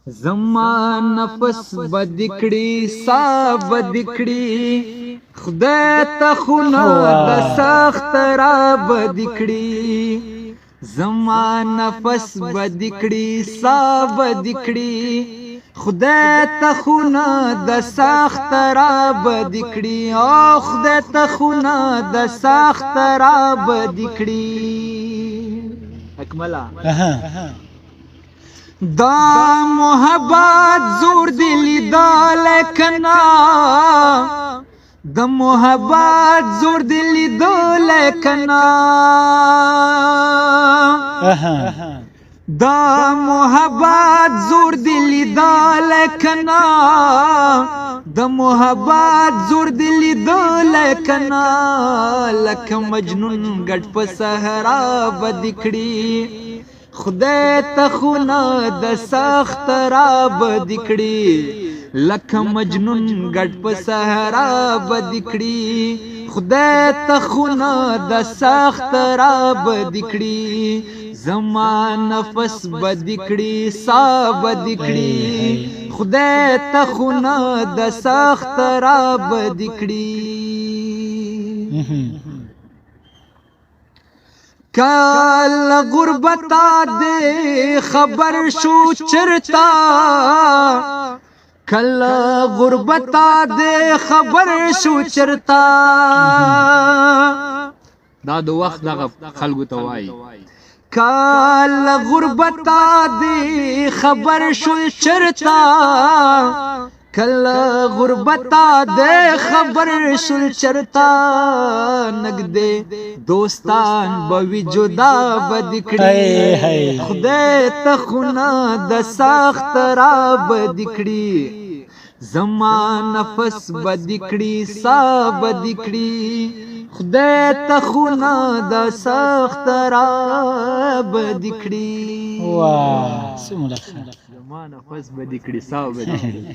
زما نفس بدکړي سا بدکړي خدای ته خونه د سخت را بدکړي زما نفس بدکړي سا بدکړي خدای ته خونه د سخت را بدکړي او خدای ته خونه د سخت را بدکړي اکملا دا محبت زور دلی دا لکنا دا محبت زور دلی دا لکنا دا محبت زور دلی دا لکنا دا محبت زور دلی دا لکنا لک مجنون گٹ پا سہرا بدکڑی خدای ته خونه د سخت را بدکړي لکه مجنون ګډ په صحرا بدکړي خدای ته خونه د سخت را بدکړي زما نفس بدکړي سا بدکړي خدای ته خونه د سخت را بدکړي کل غربتا دے خبر شو چرتا کل غربتا دے خبر شو چرتا دا دو وقت دا خلقو توائی کل غربتا دے خبر شو چرتا کل غربتا دے خبر شل چرتا نگدے دوستان بوی جدا بدکڑی خدای ته خونه د سخت را بدکڑی زما نفس بدکڑی سا بدکڑی خدای ته خونه د سخت را بدکڑی واه سمو لخ زما نفس بدکڑی سا بدکڑی